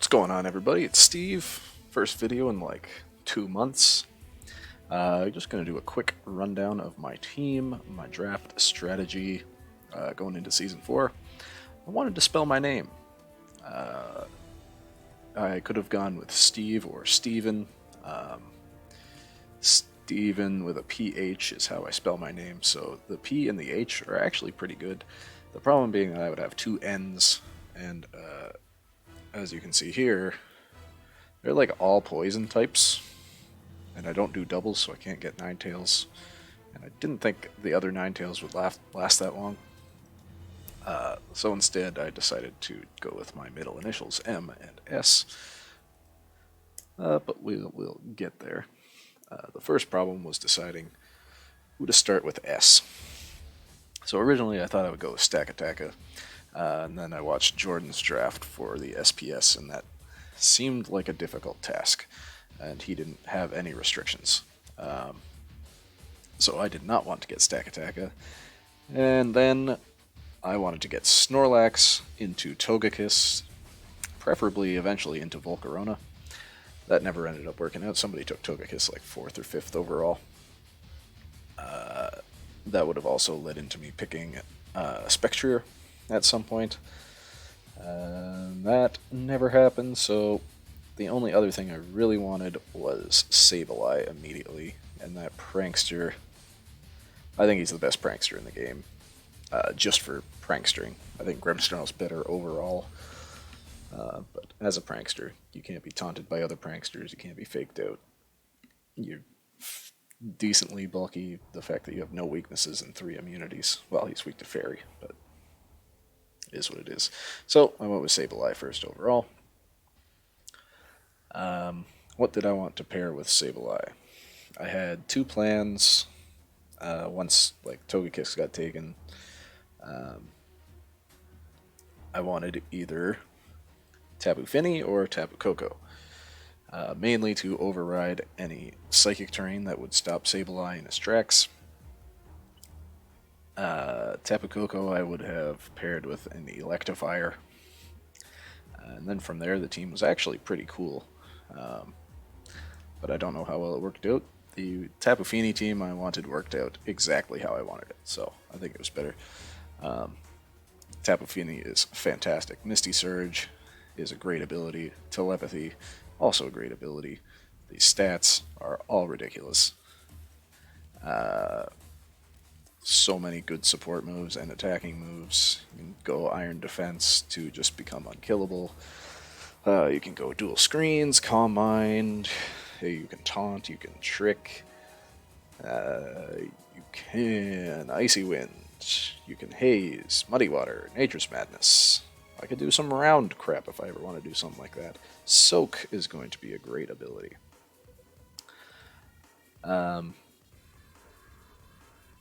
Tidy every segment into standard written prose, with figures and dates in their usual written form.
going on, everybody? It's Steve. First video in like 2 months. Just going to do a quick rundown of my team, my draft strategy going into Season 4. I wanted to spell my name. I could have gone with Steve or Steven. Steven with a PH is how I spell my name, so the P and the H are actually pretty good. The problem being that I would have two N's, and as you can see here, they're like all poison types, and I don't do doubles, so I can't get Ninetales. And I didn't think the other Ninetales would last that long. So instead, I decided to go with my middle initials, M and S. But we'll get there. The first problem was deciding who to start with S. So originally, I thought I would go with Stakataka, and then I watched Jordan's draft for the SPS, and that seemed like a difficult task, and he didn't have any restrictions. So I did not want to get Stakataka, and then I wanted to get Snorlax into Togekiss, preferably eventually into Volcarona. That never ended up working out. Somebody took Togekiss like 4th or 5th overall. That would have also led into me picking Spectrier at some point. That never happened, so the only other thing I really wanted was Sableye immediately, and that prankster, I think he's the best prankster in the game, just for prankstering. I think Grimmsnarl's better overall, but as a prankster, you can't be taunted by other pranksters, you can't be faked out. You're decently bulky, the fact that you have no weaknesses and 3 immunities. Well, he's weak to Fairy, but it is what it is. So I went with Sableye first overall. What did I want to pair with Sableye? I had 2 plans. Once like Togekiss got taken, I wanted either Tapu Fini or Tapu Koko, mainly to override any psychic terrain that would stop Sableye in his tracks. Tapu Koko I would have paired with an Electivire, and then from there the team was actually pretty cool, but I don't know how well it worked out. The Tapu Fini team I wanted worked out exactly how I wanted it, so I think it was better. Tapu Fini is fantastic. Misty Surge is a great ability. Telepathy, also a great ability. The stats are all ridiculous. So many good support moves and attacking moves. You can go Iron Defense to just become unkillable. You can go dual screens, Calm Mind. You can taunt, you can trick. You can Icy Wind. You can Haze, Muddy Water, Nature's Madness. I could do some round crap if I ever want to do something like that. Soak is going to be a great ability.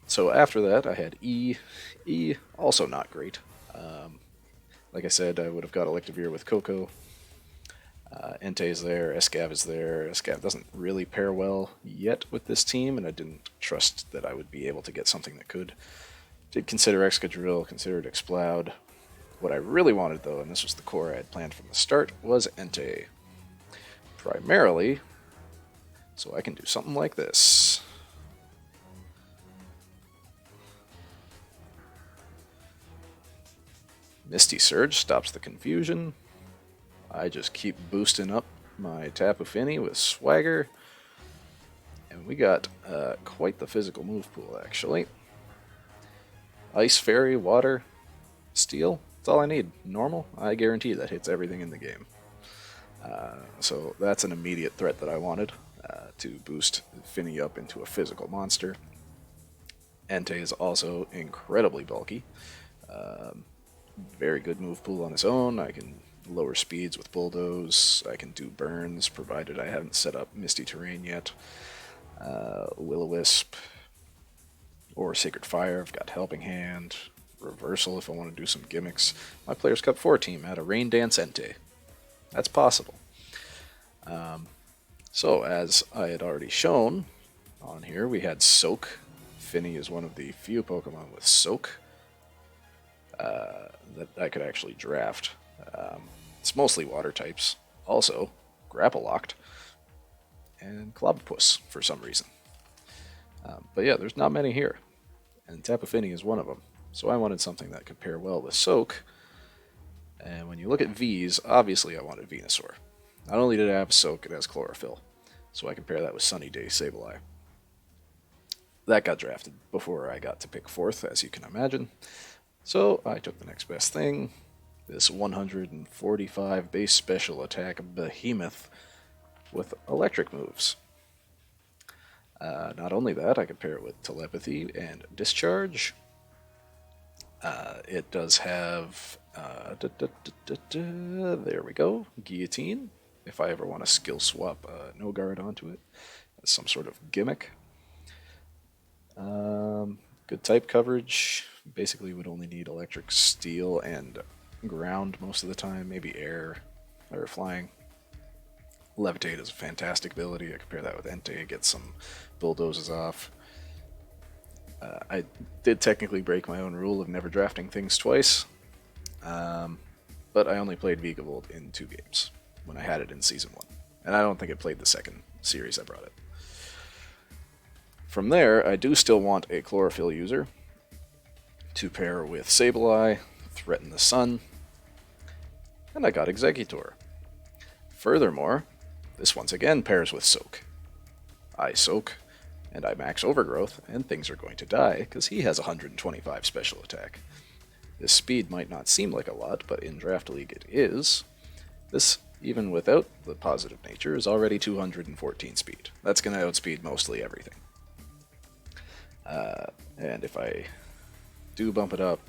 So after that, I had E. E, also not great. Like I said, I would have got Electivire with Koko. Entei's there, Escav is there. Escav doesn't really pair well yet with this team, and I didn't trust that I would be able to get something that could. Did consider Excadrill, considered Exploud. What I really wanted, though, and this was the core I had planned from the start, was Entei. Primarily, so I can do something like this. Misty Surge stops the confusion. I just keep boosting up my Tapu Fini with Swagger. And we got quite the physical move pool, actually. Ice, Fairy, Water, Steel. That's all I need. Normal, I guarantee that hits everything in the game. So that's an immediate threat that I wanted, to boost Fini up into a physical monster. Entei is also incredibly bulky. Very good move pool on its own. I can lower speeds with Bulldoze. I can do burns, provided I haven't set up Misty Terrain yet. Will-O-Wisp or Sacred Fire. I've got Helping Hand. Reversal if I want to do some gimmicks. My Players Cup 4 team had a Rain Dance Entei. That's possible. So as I had already shown on here, we had Soak. Fini is one of the few Pokemon with Soak that I could actually draft. It's mostly water types, also Grapple Locked, and Clobberpuss for some reason. But yeah, there's not many here, and Tapu Fini is one of them. So I wanted something that could pair well with Soak. And when you look at V's, obviously I wanted Venusaur. Not only did it have Soak, it has Chlorophyll. So I can pair that with Sunny Day Sableye. That got drafted before I got to pick fourth, as you can imagine. So I took the next best thing, this 145 base special attack behemoth with electric moves. Not only that, I could pair it with Telepathy and Discharge. It does have, there we go, Guillotine, if I ever want to skill swap No Guard onto it as some sort of gimmick. Good type coverage, basically would only need Electric, Steel, and Ground most of the time, maybe Air or Flying. Levitate is a fantastic ability. I compare that with Entei, get some bulldozes off. I did technically break my own rule of never drafting things twice, but I only played Vigavolt in 2 games when I had it in Season 1, and I don't think it played the second series I brought it. From there, I do still want a Chlorophyll user to pair with Sableye, Threaten the Sun, and I got Exeggutor. Furthermore, this once again pairs with Soak. I Soak, and I max Overgrowth, and things are going to die, because he has 125 special attack. This speed might not seem like a lot, but in Draft League it is. This, even without the positive nature, is already 214 speed. That's going to outspeed mostly everything. And if I do bump it up,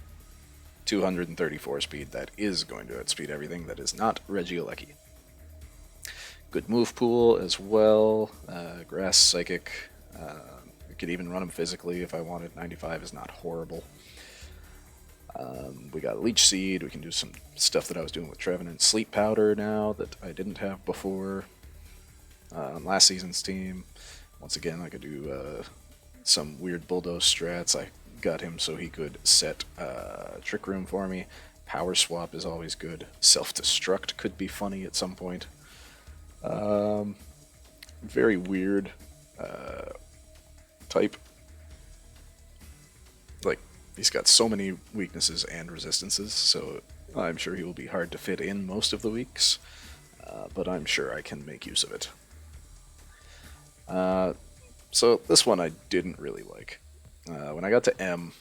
234 speed, that is going to outspeed everything. That is not Regieleki. Good move pool as well. Grass, Psychic. I could even run him physically if I wanted. 95 is not horrible. We got Leech Seed. We can do some stuff that I was doing with Trevenant. Sleep Powder now that I didn't have before on last season's team. Once again, I could do some weird Bulldoze strats. I got him so he could set Trick Room for me. Power Swap is always good. Self-Destruct could be funny at some point. Very weird type. Like, he's got so many weaknesses and resistances, so I'm sure he will be hard to fit in most of the weeks, but I'm sure I can make use of it. So this one I didn't really like. When I got to M,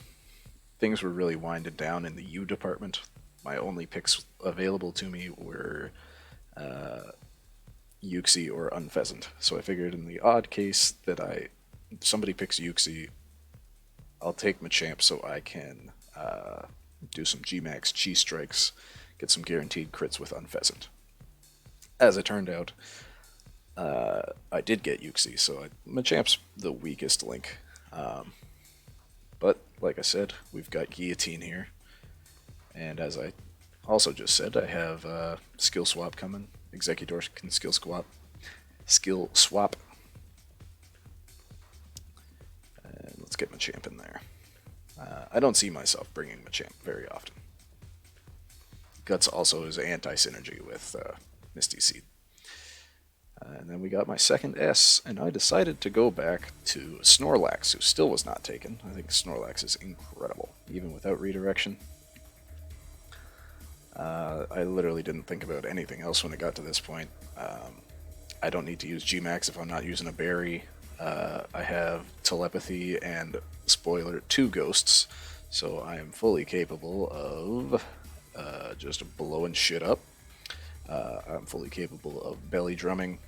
things were really winded down in the U department. My only picks available to me were Uxie or Unpheasant. So I figured in the odd case that somebody picks Uxie, I'll take Machamp so I can do some G-Max Chi Strikes, get some guaranteed crits with Unpheasant. As it turned out, I did get Uxie, so Machamp's the weakest link. But, like I said, we've got Guillotine here. And as I also just said, I have Skill Swap coming. Exeggutor can Skill Swap. And let's get Machamp in there. I don't see myself bringing Machamp very often. Guts also is anti-synergy with Misty Seed. And then we got my second S, and I decided to go back to Snorlax, who still was not taken. I think Snorlax is incredible, even without redirection. I literally didn't think about anything else when it got to this point. I don't need to use G-Max if I'm not using a berry. I have Telepathy and, spoiler, 2 Ghosts, so I am fully capable of just blowing shit up. I'm fully capable of belly drumming.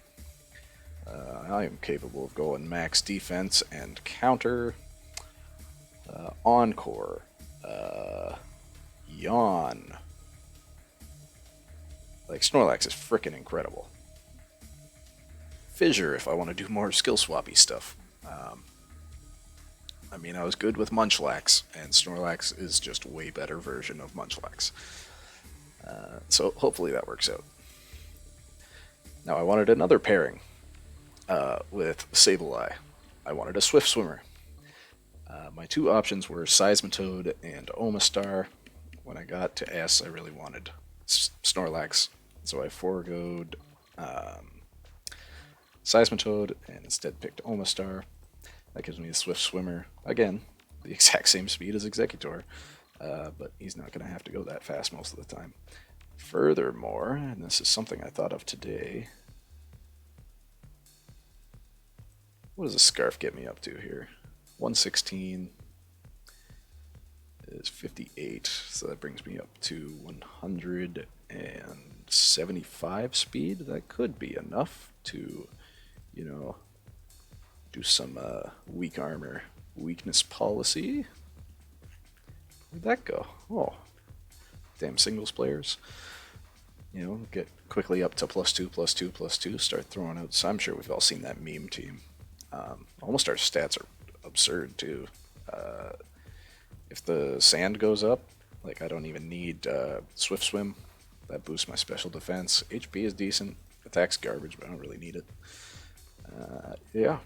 I am capable of going max defense and counter. Encore. Yawn. Like, Snorlax is frickin' incredible. Fissure if I want to do more skill swappy stuff. I mean, I was good with Munchlax, and Snorlax is just a way better version of Munchlax. So hopefully that works out. Now I wanted another pairing with Sableye. I wanted a Swift Swimmer. My 2 options were Seismitoad and Omastar. When I got to S, I really wanted Snorlax, so I foregoed Seismitoad and instead picked Omastar. That gives me a Swift Swimmer. Again, the exact same speed as Executor, but he's not going to have to go that fast most of the time. Furthermore, and this is something I thought of today, what does a Scarf get me up to here? 116 is 58, so that brings me up to 175 speed. That could be enough to, do some weak armor weakness policy. Where'd that go? Oh, damn singles players. Get quickly up to +2, +2, +2, start throwing out. So I'm sure we've all seen that meme team. Almost our stats are absurd too. If the sand goes up, like I don't even need Swift Swim. That boosts my special defense. HP is decent. Attack's garbage, but I don't really need it. Yeah.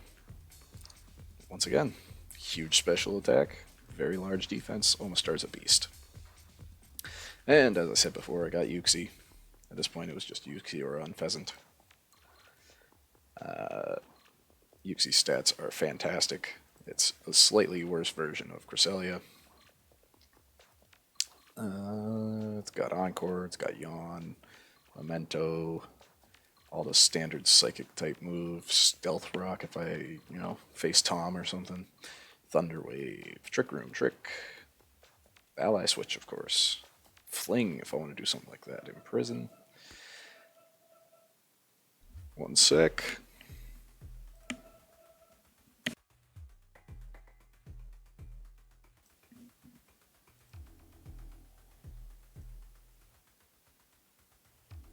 Once again, huge special attack, very large defense. Omastar's a beast. And as I said before, I got Uxie. At this point, it was just Uxie or Unpheasant. Uxie's stats are fantastic. It's a slightly worse version of Cresselia. It's got Encore, it's got Yawn, Memento, all the standard psychic type moves, Stealth Rock if I, face Tom or something, Thunder Wave, Trick Room Trick, Ally Switch, of course, Fling if I want to do something like that, Imprison. One sec.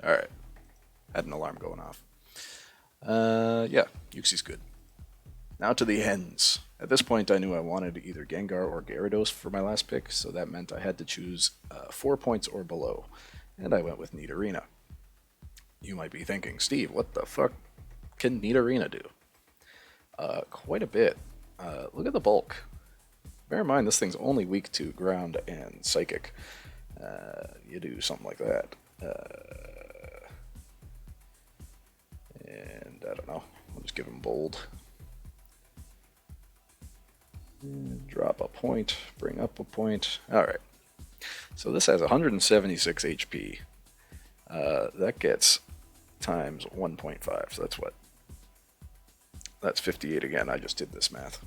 Alright. Had an alarm going off. Yeah, Uxie's good. Now to the hens. At this point, I knew I wanted either Gengar or Gyarados for my last pick, so that meant I had to choose 4 points or below, and I went with Nidorina. You might be thinking, Steve, what the fuck can Nidorina do? Quite a bit. Look at the bulk. Bear in mind, this thing's only weak to Ground and Psychic. You do something like that. And I don't know. I'll just give him Bold. Drop a point, bring up a point. Alright. So this has 176 HP. That gets times 1.5. So that's what? That's 58 again. I just did this math.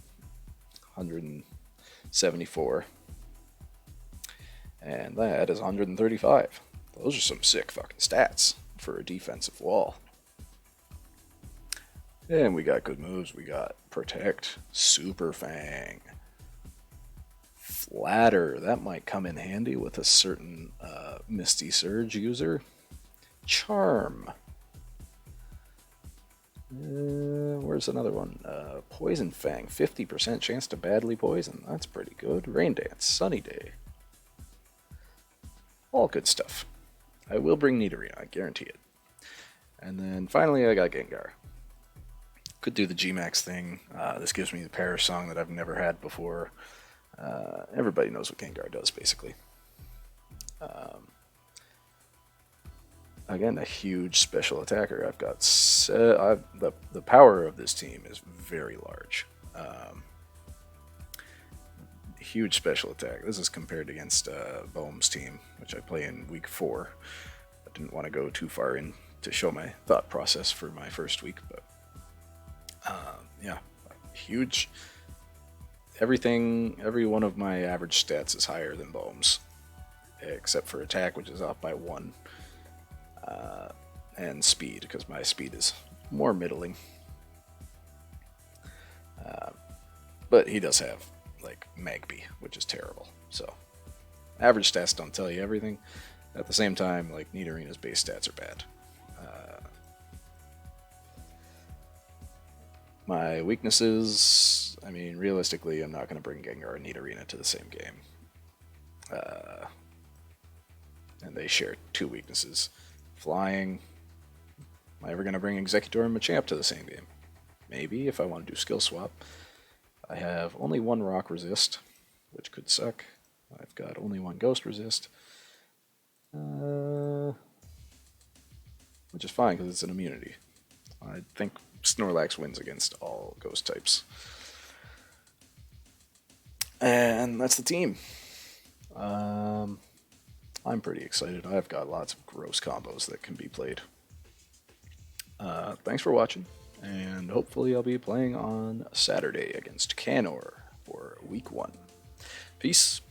174. And that is 135. Those are some sick fucking stats for a defensive wall. And we got good moves. We got Protect, Super Fang, Flatter. That might come in handy with a certain Misty Surge user. Charm. Where's another one? Poison Fang. 50% chance to badly poison. That's pretty good. Rain Dance. Sunny Day. All good stuff. I will bring Nidorina. I guarantee it. And then finally I got Gengar. Could do the G-Max thing. This gives me the Perish Song that I've never had before. Everybody knows what Gengar does, basically. Again, a huge special attacker. I've got the power of this team is very large. Huge special attack. This is compared against Bohm's team, which I play in week 4. I didn't want to go too far in to show my thought process for my first week, but yeah, huge. Every one of my average stats is higher than Bohm's, except for attack, which is off by 1, and speed, because my speed is more middling. But he does have, like, Magby, which is terrible. So, average stats don't tell you everything. At the same time, like, Nidorina's base stats are bad. My weaknesses, I mean, realistically, I'm not going to bring Gengar and Nidorina to the same game. And they share 2 weaknesses. Flying. Am I ever going to bring Executor and Machamp to the same game? Maybe, if I want to do skill swap. I have only 1 Rock Resist, which could suck. I've got only 1 Ghost Resist. which is fine because it's an immunity. I think Snorlax wins against all ghost types. And that's the team. Um, I'm pretty excited. I've got lots of gross combos that can be played. Thanks for watching, and hopefully I'll be playing on Saturday against Canor for week 1. Peace.